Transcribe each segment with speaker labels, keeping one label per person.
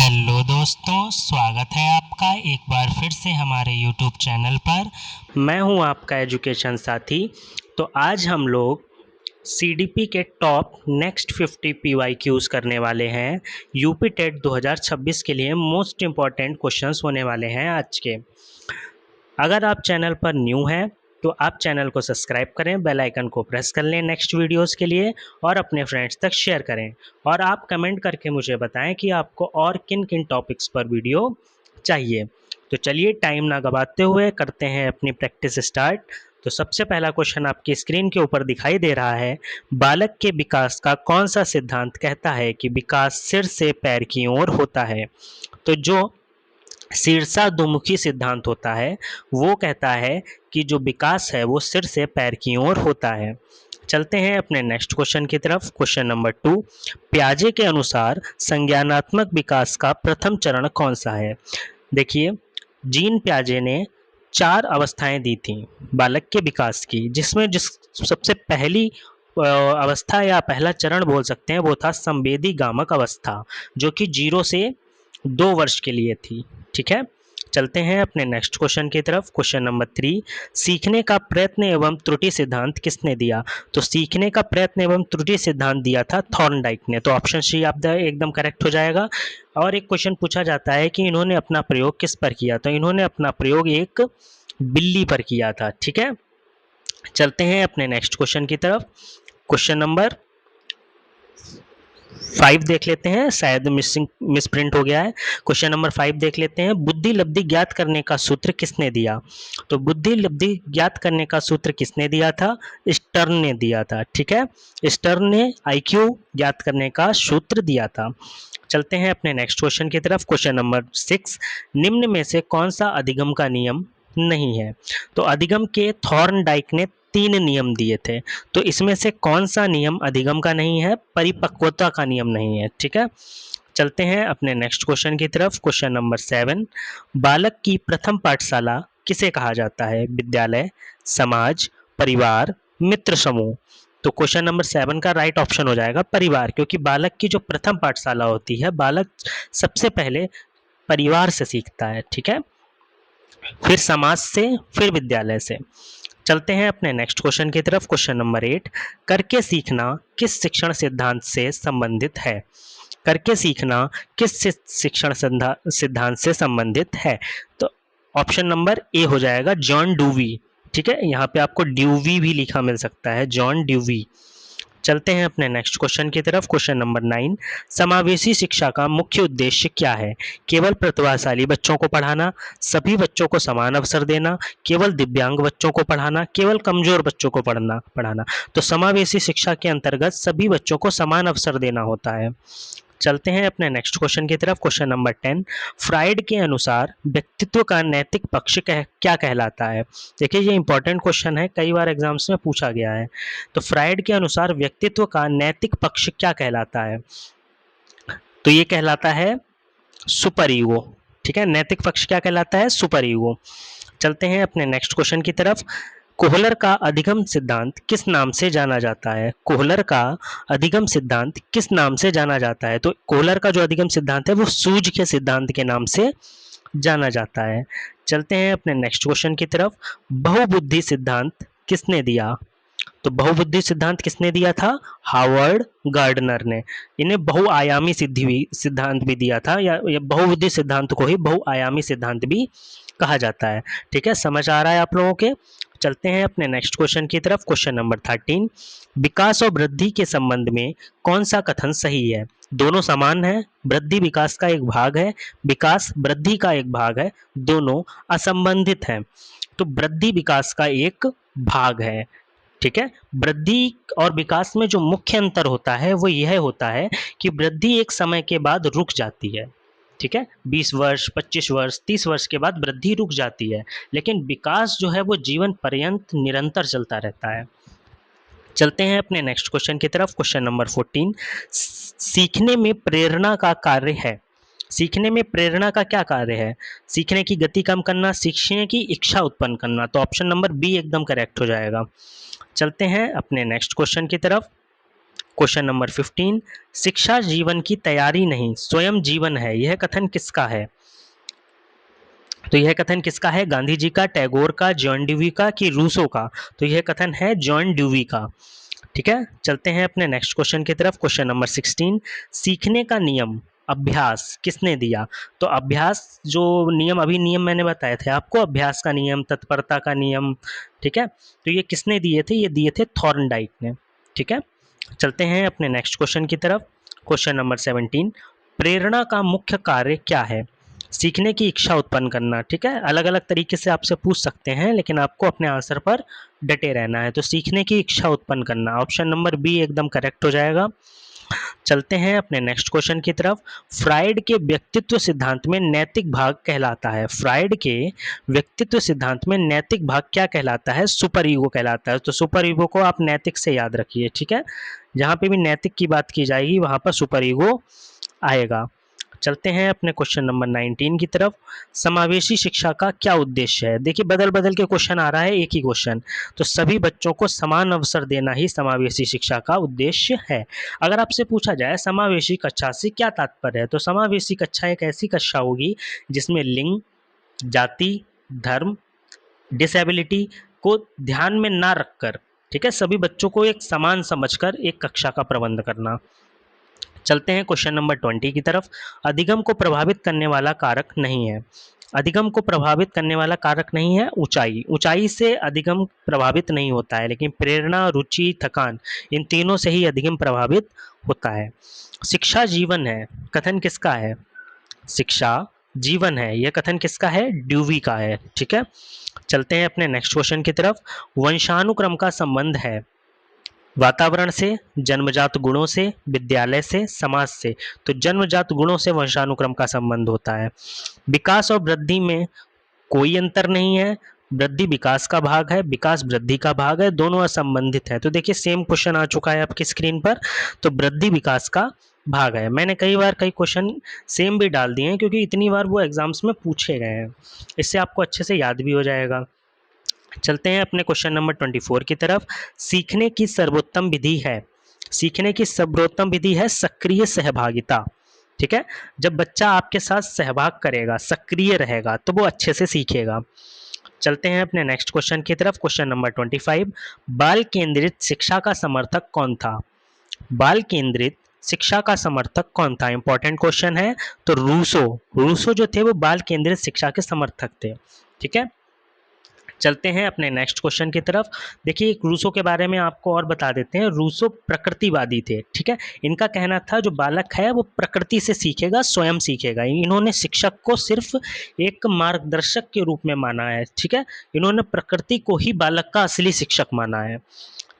Speaker 1: Hello दोस्तों, स्वागत है आपका एक बार फिर से हमारे यूट्यूब चैनल पर। मैं हूं आपका एजुकेशन साथी। तो आज हम लोग सीडीपी के टॉप नेक्स्ट 50 पीवाईक्यूज करने वाले हैं। यूपी टेट 2026 के लिए मोस्ट इम्पॉर्टेंट क्वेश्चंस होने वाले हैं आज के। अगर आप चैनल पर न्यू हैं तो आप चैनल को सब्सक्राइब करें, बेल आइकन को प्रेस कर लें नेक्स्ट वीडियोस के लिए और अपने फ्रेंड्स तक शेयर करें। और आप कमेंट करके मुझे बताएं कि आपको और किन किन टॉपिक्स पर वीडियो चाहिए। तो चलिए टाइम ना गवाते हुए करते हैं अपनी प्रैक्टिस स्टार्ट। तो सबसे पहला क्वेश्चन आपकी स्क्रीन के ऊपर दिखाई दे रहा है। बालक के विकास का कौन सा सिद्धांत कहता है कि विकास सिर से पैर की ओर होता है? तो जो शीर्षादुमुखी सिद्धांत होता है वो कहता है कि जो विकास है वो सिर से पैर की ओर होता है। चलते हैं अपने नेक्स्ट क्वेश्चन की तरफ। क्वेश्चन नंबर 2, पियाजे के अनुसार संज्ञानात्मक विकास का प्रथम चरण कौन सा है? देखिए, जीन पियाजे ने 4 अवस्थाएं दी थी बालक के विकास की, जिसमें जिस सबसे पहली अवस्था या पहला चरण बोल सकते हैं वो था संवेदी गामक अवस्था, जो कि 0 से 2 वर्ष के लिए थी। ठीक है, चलते हैं अपने नेक्स्ट क्वेश्चन की तरफ। क्वेश्चन नंबर 3, सीखने का प्रयत्न एवं त्रुटि सिद्धांत किसने दिया? तो सीखने का प्रयत्न एवं त्रुटि सिद्धांत दिया था थॉर्नडाइक ने। तो ऑप्शन सी आप एकदम करेक्ट हो जाएगा। और एक क्वेश्चन पूछा जाता है कि इन्होंने अपना प्रयोग किस पर किया? तो इन्होंने अपना प्रयोग एक बिल्ली पर किया था। ठीक है, चलते हैं अपने नेक्स्ट क्वेश्चन की तरफ। क्वेश्चन नंबर 5 देख लेते हैं, शायद मिसप्रिंट हो गया है। क्वेश्चन नंबर 5 देख लेते हैं। बुद्धि लब्धि ज्ञात करने का सूत्र किसने दिया? तो बुद्धि लब्धि ज्ञात करने का सूत्र किसने दिया था? स्टर्न ने दिया था। ठीक है, स्टर्न ने आईक्यू ज्ञात करने का सूत्र दिया था। चलते हैं अपने नेक्स्ट क्वेश्चन की तरफ। क्वेश्चन नंबर 6, निम्न में से कौन सा अधिगम का नियम नहीं है? तो अधिगम के थॉर्नडाइक ने 3 नियम दिए थे, तो इसमें से कौन सा नियम अधिगम का नहीं है? परिपक्वता का नियम नहीं है। ठीक है, चलते हैं अपने नेक्स्ट क्वेश्चन की तरफ। क्वेश्चन नंबर 7, बालक की प्रथम पाठशाला किसे कहा जाता है? विद्यालय, समाज, परिवार, मित्र समूह। तो क्वेश्चन नंबर 7 का राइट ऑप्शन हो जाएगा परिवार, क्योंकि बालक की जो प्रथम पाठशाला होती है, बालक सबसे पहले परिवार से सीखता है। ठीक है, फिर समाज से, फिर विद्यालय से। चलते हैं अपने नेक्स्ट क्वेश्चन की तरफ। क्वेश्चन नंबर 8, करके सीखना किस शिक्षण सिद्धांत से संबंधित है? करके सीखना किस शिक्षण सिद्धांत से संबंधित है? तो ऑप्शन नंबर ए हो जाएगा जॉन ड्यूवी। ठीक है, यहाँ पे आपको ड्यूवी भी लिखा मिल सकता है, जॉन ड्यूवी। चलते हैं अपने नेक्स्ट क्वेश्चन की तरफ। क्वेश्चन नंबर 9, समावेशी शिक्षा का मुख्य उद्देश्य क्या है? केवल प्रतिभाशाली बच्चों को पढ़ाना, सभी बच्चों को समान अवसर देना, केवल दिव्यांग बच्चों को पढ़ाना, केवल कमजोर बच्चों को पढ़ाना। तो समावेशी शिक्षा के अंतर्गत सभी बच्चों को समान अवसर देना होता है। चलते हैं अपने नेक्स्ट क्वेश्चन की तरफ। क्वेश्चन नंबर 10, फ्राइड के अनुसार व्यक्तित्व का नैतिक पक्ष क्या कहलाता है? देखिए, ये इंपॉर्टेंट क्वेश्चन है, कई बार एग्जाम्स में पूछा गया है। तो फ्राइड के अनुसार व्यक्तित्व का नैतिक पक्ष क्या कहलाता है? तो ये कहलाता है सुपर ईगो। ठीक है, नैतिक पक्ष क्या कहलाता है? Super ego. चलते हैं अपने नेक्स्ट क्वेश्चन की तरफ। कोहलर का अधिगम सिद्धांत किस नाम से जाना जाता है? कोहलर का अधिगम सिद्धांत किस नाम से जाना जाता है? तो कोहलर का जो अधिगम सिद्धांत है वो सूझ के सिद्धांत के नाम से जाना जाता है। चलते हैं अपने नेक्स्ट क्वेश्चन की तरफ। बहुबुद्धि सिद्धांत किसने दिया? तो बहुबुद्धि सिद्धांत किसने दिया था? हार्वर्ड गार्डनर ने। इन्हें बहुआयामी सिद्धांत भी दिया था, या बहुबुद्धि सिद्धांत को ही बहुआयामी सिद्धांत भी कहा जाता है। ठीक है, समझ आ रहा है आप लोगों के? चलते हैं अपने नेक्स्ट क्वेश्चन की तरफ। क्वेश्चन नंबर 13, विकास और वृद्धि के संबंध में कौन सा कथन सही है? दोनों समान है, वृद्धि विकास का एक भाग है, विकास वृद्धि का एक भाग है, दोनों असंबंधित हैं। तो वृद्धि विकास का एक भाग है। ठीक है, वृद्धि और विकास में जो मुख्य अंतर होता है वो यह होता है कि वृद्धि एक समय के बाद रुक जाती है। ठीक है, 20 वर्ष, 25 वर्ष, 30 वर्ष के बाद वृद्धि रुक जाती है, लेकिन विकास जो है वो जीवन पर्यंत निरंतर चलता रहता है। चलते हैं अपने नेक्स्ट क्वेश्चन की तरफ। क्वेश्चन नंबर 14, सीखने में प्रेरणा का कार्य है। सीखने में प्रेरणा का क्या कार्य है? सीखने की गति कम करना, सीखने की इच्छा उत्पन्न करना। तो ऑप्शन नंबर बी एकदम करेक्ट हो जाएगा। चलते हैं अपने नेक्स्ट क्वेश्चन की तरफ। क्वेश्चन नंबर 15, शिक्षा जीवन की तैयारी नहीं स्वयं जीवन है, यह कथन किसका है? तो यह कथन किसका है? गांधी जी का, टैगोर का, जॉन ड्यूवी का कि रूसो का? तो यह कथन है जॉन ड्यूवी का। ठीक है, चलते हैं अपने नेक्स्ट क्वेश्चन की तरफ। क्वेश्चन नंबर 16, सीखने का नियम अभ्यास किसने दिया? तो अभ्यास जो नियम, अभी नियम मैंने बताए थे आपको, अभ्यास का नियम, तत्परता का नियम, ठीक है, तो ये किसने दिए थे? ये दिए थे थॉर्नडाइक ने। ठीक है, चलते हैं अपने नेक्स्ट क्वेश्चन की तरफ। क्वेश्चन नंबर 17, प्रेरणा का मुख्य कार्य क्या है? सीखने की इच्छा उत्पन्न करना। ठीक है, अलग अलग तरीके से आपसे पूछ सकते हैं, लेकिन आपको अपने आंसर पर डटे रहना है। तो सीखने की इच्छा उत्पन्न करना, ऑप्शन नंबर बी एकदम करेक्ट हो जाएगा। चलते हैं अपने नेक्स्ट क्वेश्चन की तरफ। फ्राइड के व्यक्तित्व सिद्धांत में नैतिक भाग कहलाता है, फ्राइड के व्यक्तित्व सिद्धांत में नैतिक भाग क्या कहलाता है? सुपर ईगो कहलाता है। तो सुपर ईगो को आप नैतिक से याद रखिए। ठीक है, जहां पे भी नैतिक की बात की जाएगी वहां पर सुपर ईगो आएगा। चलते हैं अपने क्वेश्चन नंबर 19 की तरफ। समावेशी शिक्षा का क्या उद्देश्य है? देखिए, बदल बदल के क्वेश्चन आ रहा है, एक ही क्वेश्चन। तो सभी बच्चों को समान अवसर देना ही समावेशी शिक्षा का उद्देश्य है। अगर आपसे पूछा जाए समावेशी कक्षा से क्या तात्पर्य है, तो समावेशी कक्षा एक ऐसी कक्षा होगी जिसमें लिंग, जाति, धर्म, डिसेबिलिटी को ध्यान में ना रखकर, ठीक है, सभी बच्चों को एक समान समझकर एक कक्षा का प्रबंध करना। चलते हैं क्वेश्चन नंबर 20 की तरफ। अधिगम को प्रभावित करने वाला कारक नहीं है, अधिगम को प्रभावित करने वाला कारक नहीं है ऊंचाई, ऊंचाई से अधिगम प्रभावित नहीं होता है, लेकिन प्रेरणा, रुचि, थकान, इन तीनों से ही अधिगम प्रभावित होता है। शिक्षा जीवन है, कथन किसका है? शिक्षा जीवन है, यह कथन किसका है? ड्यूवी का है। ठीक है, चलते हैं अपने नेक्स्ट क्वेश्चन की तरफ। वंशानुक्रम का संबंध है वातावरण से, जन्मजात गुणों से, विद्यालय से, समाज से? तो जन्मजात गुणों से वंशानुक्रम का संबंध होता है। विकास और वृद्धि में कोई अंतर नहीं है, वृद्धि विकास का भाग है, विकास वृद्धि का भाग है, दोनों असंबंधित है। तो देखिए, सेम क्वेश्चन आ चुका है आपकी स्क्रीन पर, तो वृद्धि विकास का भाग है। मैंने कई बार कई क्वेश्चन सेम भी डाल दिए हैं, क्योंकि इतनी बार वो एग्जाम्स में पूछे गए हैं, इससे आपको अच्छे से याद भी हो जाएगा। चलते हैं अपने क्वेश्चन नंबर 24 की तरफ। सीखने की सर्वोत्तम विधि है, सीखने की सर्वोत्तम विधि है सक्रिय सहभागिता। ठीक है, जब बच्चा आपके साथ सहभाग करेगा, सक्रिय रहेगा, तो वो अच्छे से सीखेगा। चलते हैं अपने नेक्स्ट क्वेश्चन की तरफ। क्वेश्चन नंबर 25, बाल केंद्रित शिक्षा का समर्थक कौन था? बाल केंद्रित शिक्षा का समर्थक कौन था? इंपॉर्टेंट क्वेश्चन है। तो रूसो, रूसो जो थे वो बाल केंद्रित शिक्षा के समर्थक थे। ठीक है, चलते हैं अपने नेक्स्ट क्वेश्चन की तरफ। देखिए, रूसो के बारे में आपको और बता देते हैं। रूसो प्रकृतिवादी थे। ठीक है, इनका कहना था जो बालक है वो प्रकृति से सीखेगा, स्वयं सीखेगा। इन्होंने शिक्षक को सिर्फ एक मार्गदर्शक के रूप में माना है। ठीक है, इन्होंने प्रकृति को ही बालक का असली शिक्षक माना है।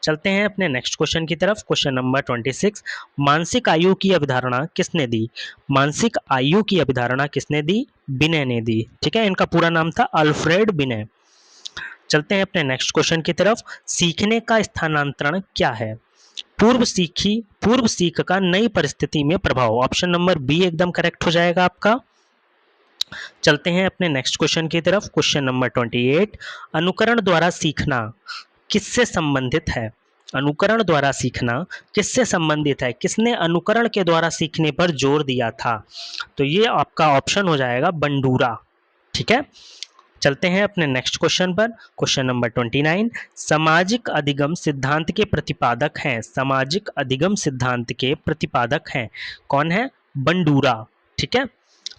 Speaker 1: चलते हैं अपने नेक्स्ट क्वेश्चन की तरफ। क्वेश्चन नंबर 26, मानसिक आयु की अवधारणा किसने दी? मानसिक आयु की अवधारणा किसने दी? बिने ने दी। ठीक है, इनका पूरा नाम था अल्फ्रेड बिने। चलते हैं अपने नेक्स्ट क्वेश्चन की तरफ। सीखने का स्थानांतरण क्या है? पूर्व सीख का नई परिस्थिति में प्रभाव, ऑप्शन नंबर बी एकदम करेक्ट हो जाएगा आपका। चलते हैं अपने नेक्स्ट क्वेश्चन की तरफ। क्वेश्चन नंबर 28, अनुकरण द्वारा सीखना किससे संबंधित है? अनुकरण द्वारा सीखना किससे संबंधित है? किसने अनुकरण के द्वारा सीखने पर जोर दिया था? तो ये आपका ऑप्शन हो जाएगा बंडूरा। ठीक है, चलते हैं अपने नेक्स्ट क्वेश्चन पर। क्वेश्चन नंबर 29, सामाजिक अधिगम सिद्धांत के प्रतिपादक हैं, सामाजिक अधिगम सिद्धांत के प्रतिपादक हैं, कौन है? बंडूरा। ठीक है,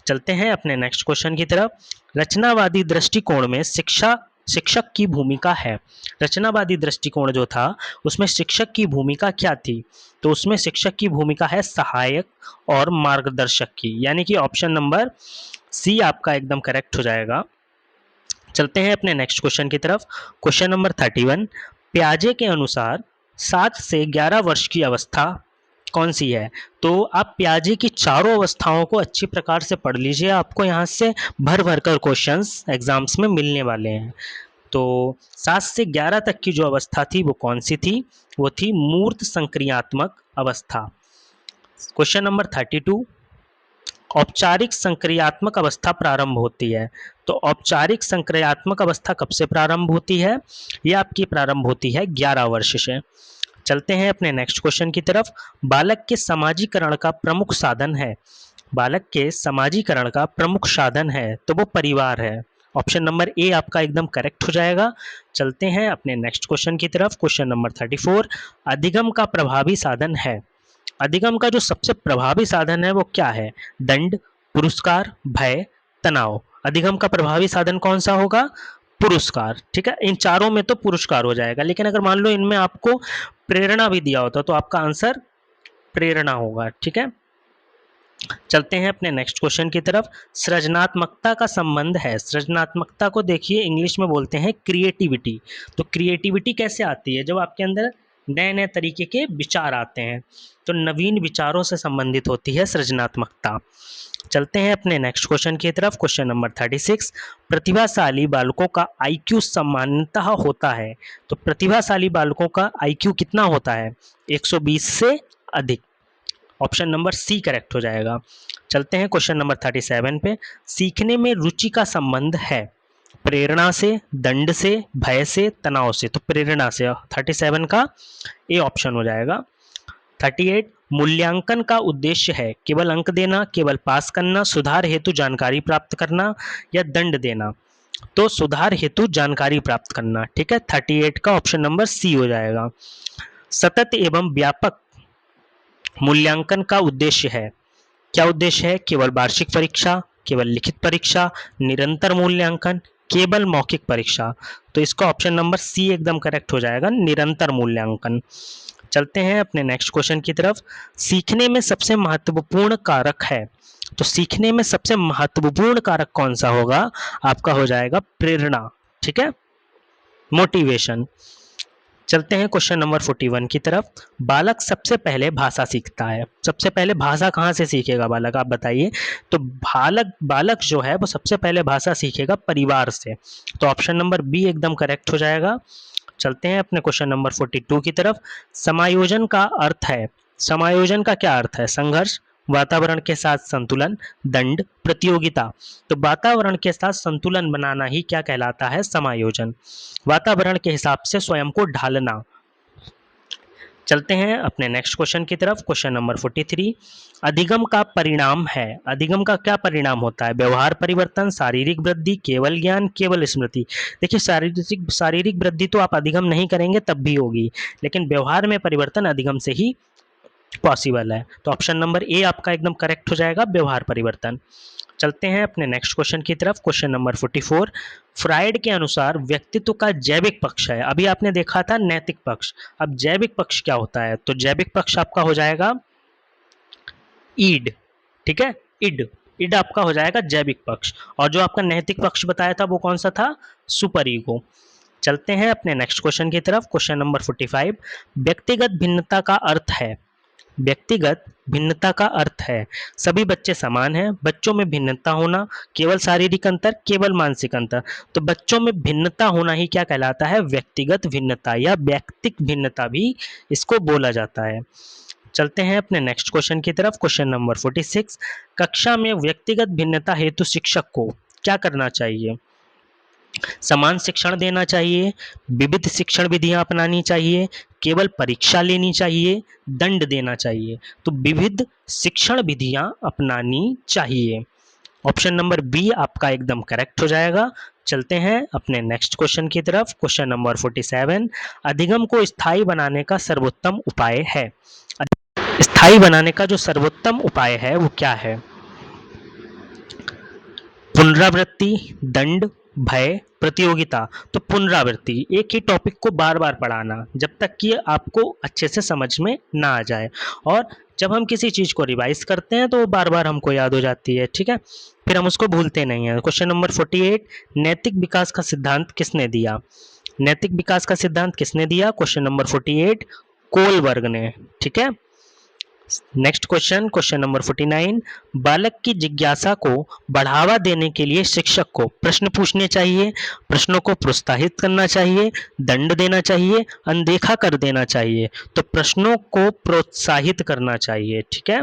Speaker 1: चलते हैं अपने नेक्स्ट क्वेश्चन की तरफ। रचनावादी दृष्टिकोण में शिक्षक की भूमिका है। रचनावादी दृष्टिकोण जो था उसमें शिक्षक की भूमिका क्या थी? तो उसमें शिक्षक की भूमिका है सहायक और मार्गदर्शक की, यानी कि ऑप्शन नंबर सी आपका एकदम करेक्ट हो जाएगा। चलते हैं अपने नेक्स्ट क्वेश्चन की तरफ। क्वेश्चन नंबर 31, प्याजे के अनुसार 7 से 11 वर्ष की अवस्था कौन सी है? तो आप प्याजे की चारों अवस्थाओं को अच्छी प्रकार से पढ़ लीजिए, आपको यहाँ से भर भर कर क्वेश्चंस एग्जाम्स में मिलने वाले हैं। तो 7 से 11 तक की जो अवस्था थी वो कौन सी थी? वो थी मूर्त संक्रियात्मक अवस्था। क्वेश्चन नंबर 32, औपचारिक संक्रियात्मक अवस्था प्रारंभ होती है। तो औपचारिक संक्रियात्मक अवस्था कब से प्रारंभ होती है? ये आपकी प्रारंभ होती है 11 वर्ष से। चलते हैं अपने नेक्स्ट क्वेश्चन की तरफ। बालक के समाजीकरण का प्रमुख साधन है, बालक के समाजीकरण का प्रमुख साधन है तो वो परिवार है। ऑप्शन नंबर ए आपका एकदम करेक्ट हो जाएगा। चलते हैं अपने नेक्स्ट क्वेश्चन की तरफ। क्वेश्चन नंबर 34, अधिगम का प्रभावी साधन है, अधिगम का जो सबसे प्रभावी साधन है वो क्या है? दंड, पुरस्कार, भय, तनाव। अधिगम का प्रभावी साधन कौन सा होगा? पुरस्कार। ठीक है, इन चारों में तो पुरस्कार हो जाएगा, लेकिन अगर मान लो इनमें आपको प्रेरणा भी दिया होता तो आपका आंसर प्रेरणा होगा। ठीक है, चलते हैं अपने नेक्स्ट क्वेश्चन की तरफ। सृजनात्मकता का संबंध है, सृजनात्मकता को देखिए इंग्लिश में बोलते हैं क्रिएटिविटी। तो क्रिएटिविटी कैसे आती है? जब आपके अंदर नए नए तरीके के विचार आते हैं, तो नवीन विचारों से संबंधित होती है सृजनात्मकता। चलते हैं अपने नेक्स्ट क्वेश्चन की तरफ। क्वेश्चन नंबर 36, प्रतिभाशाली बालकों का आईक्यू सामान्यतः होता है, तो प्रतिभाशाली बालकों का आईक्यू कितना होता है? 120 से अधिक। ऑप्शन नंबर सी करेक्ट हो जाएगा। चलते हैं क्वेश्चन नंबर 37 पे। सीखने में रुचि का संबंध है, प्रेरणा से, दंड से, भय से, तनाव से। तो प्रेरणा से 37 का ए ऑप्शन हो जाएगा। 38, मूल्यांकन का उद्देश्य है केवल अंक देना, केवल पास करना, सुधार हेतु जानकारी प्राप्त करना या दंड देना। तो सुधार हेतु जानकारी प्राप्त करना। ठीक है, 38 का ऑप्शन नंबर सी हो जाएगा। सतत एवं व्यापक मूल्यांकन का उद्देश्य है, क्या उद्देश्य है? केवल वार्षिक परीक्षा, केवल लिखित परीक्षा, निरंतर मूल्यांकन, केवल मौखिक परीक्षा। तो इसका ऑप्शन नंबर सी एकदम करेक्ट हो जाएगा, निरंतर मूल्यांकन। चलते हैं अपने नेक्स्ट क्वेश्चन की तरफ। सीखने में सबसे महत्वपूर्ण कारक है, तो सीखने में सबसे महत्वपूर्ण कारक कौन सा होगा? आपका हो जाएगा प्रेरणा। ठीक है, मोटिवेशन। चलते हैं क्वेश्चन नंबर 41 की तरफ। बालक सबसे पहले भाषा सीखता है, सबसे पहले भाषा कहाँ से सीखेगा बालक, आप बताइए। तो बालक बालक जो है वो सबसे पहले भाषा सीखेगा परिवार से। तो ऑप्शन नंबर बी एकदम करेक्ट हो जाएगा। चलते हैं अपने क्वेश्चन नंबर 42 की तरफ। समायोजन का अर्थ है, समायोजन का क्या अर्थ है? संघर्ष, वातावरण के साथ संतुलन, दंड, प्रतियोगिता। तो वातावरण के साथ संतुलन बनाना ही क्या कहलाता है? समायोजन। वातावरण के हिसाब से स्वयं को ढालना। चलते हैं अपने नेक्स्ट क्वेश्चन की तरफ। क्वेश्चन नंबर 43, अधिगम का परिणाम है, अधिगम का क्या परिणाम होता है? व्यवहार परिवर्तन, शारीरिक वृद्धि, केवल ज्ञान, केवल स्मृति। देखिए शारीरिक वृद्धि तो आप अधिगम नहीं करेंगे तब भी होगी, लेकिन व्यवहार में परिवर्तन अधिगम से ही पॉसिबल है। तो ऑप्शन नंबर ए आपका एकदम करेक्ट हो जाएगा, व्यवहार परिवर्तन। चलते हैं अपने नेक्स्ट क्वेश्चन की तरफ। क्वेश्चन नंबर 44, फ्राइड के अनुसार व्यक्तित्व का जैविक पक्ष है, अभी आपने देखा था नैतिक पक्ष, अब जैविक पक्ष क्या होता है? तो जैविक पक्ष आपका हो जाएगा ईड। ठीक है, इड, इड आपका हो जाएगा जैविक पक्ष। और जो आपका नैतिक पक्ष बताया था वो कौन सा था? Super ego. चलते हैं अपने नेक्स्ट क्वेश्चन की तरफ। क्वेश्चन नंबर 45, व्यक्तिगत भिन्नता का अर्थ है, व्यक्तिगत भिन्नता का अर्थ है सभी बच्चे समान हैं, बच्चों में भिन्नता होना, केवल शारीरिक अंतर, केवल मानसिक अंतर। तो बच्चों में भिन्नता होना ही क्या कहलाता है? व्यक्तिगत भिन्नता या व्यक्तिक भिन्नता भी इसको बोला जाता है। चलते हैं अपने नेक्स्ट क्वेश्चन की तरफ। क्वेश्चन नंबर 46, कक्षा में व्यक्तिगत भिन्नता हेतु शिक्षक को क्या करना चाहिए? समान शिक्षण देना चाहिए, विविध शिक्षण विधियां अपनानी चाहिए, केवल परीक्षा लेनी चाहिए, दंड देना चाहिए। तो विविध शिक्षण विधियां अपनानी चाहिए। ऑप्शन नंबर बी आपका एकदम करेक्ट हो जाएगा। चलते हैं अपने नेक्स्ट क्वेश्चन की तरफ। क्वेश्चन नंबर 47, अधिगम को स्थायी बनाने का सर्वोत्तम उपाय है, स्थायी बनाने का जो सर्वोत्तम उपाय है वो क्या है? पुनरावृत्ति, दंड, भय, प्रतियोगिता। तो पुनरावृत्ति, एक ही टॉपिक को बार बार पढ़ाना जब तक कि आपको अच्छे से समझ में ना आ जाए, और जब हम किसी चीज़ को रिवाइज करते हैं तो वो बार बार हमको याद हो जाती है। ठीक है, फिर हम उसको भूलते नहीं हैं। क्वेश्चन नंबर 48, नैतिक विकास का सिद्धांत किसने दिया? नैतिक विकास का सिद्धांत किसने दिया? क्वेश्चन नंबर 48 कोलबर्ग ने। ठीक है, नेक्स्ट क्वेश्चन, क्वेश्चन नंबर 49, बालक की जिज्ञासा को बढ़ावा देने के लिए शिक्षक को प्रश्न पूछने चाहिए, प्रश्नों को प्रोत्साहित करना चाहिए, दंड देना चाहिए, अनदेखा कर देना चाहिए। तो प्रश्नों को प्रोत्साहित करना चाहिए। ठीक है,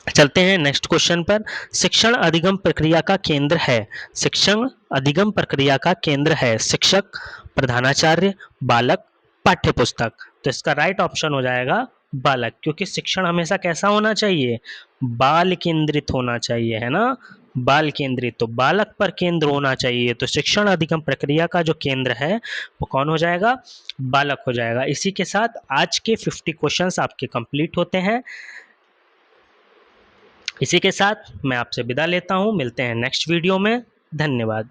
Speaker 1: चलते हैं नेक्स्ट क्वेश्चन पर। शिक्षण अधिगम प्रक्रिया का केंद्र है, शिक्षण अधिगम प्रक्रिया का केंद्र है शिक्षक, प्रधानाचार्य, बालक, पाठ्य पुस्तक। तो इसका राइट ऑप्शन हो जाएगा बालक, क्योंकि शिक्षण हमेशा कैसा होना चाहिए, बाल केंद्रित होना चाहिए, है ना, बाल केंद्रित, तो बालक पर केंद्र होना चाहिए, तो शिक्षण अधिगम प्रक्रिया का जो केंद्र है वो कौन हो जाएगा, बालक हो जाएगा। इसी के साथ आज के 50 क्वेश्चंस आपके कंप्लीट होते हैं। इसी के साथ मैं आपसे विदा लेता हूं, मिलते हैं नेक्स्ट वीडियो में, धन्यवाद।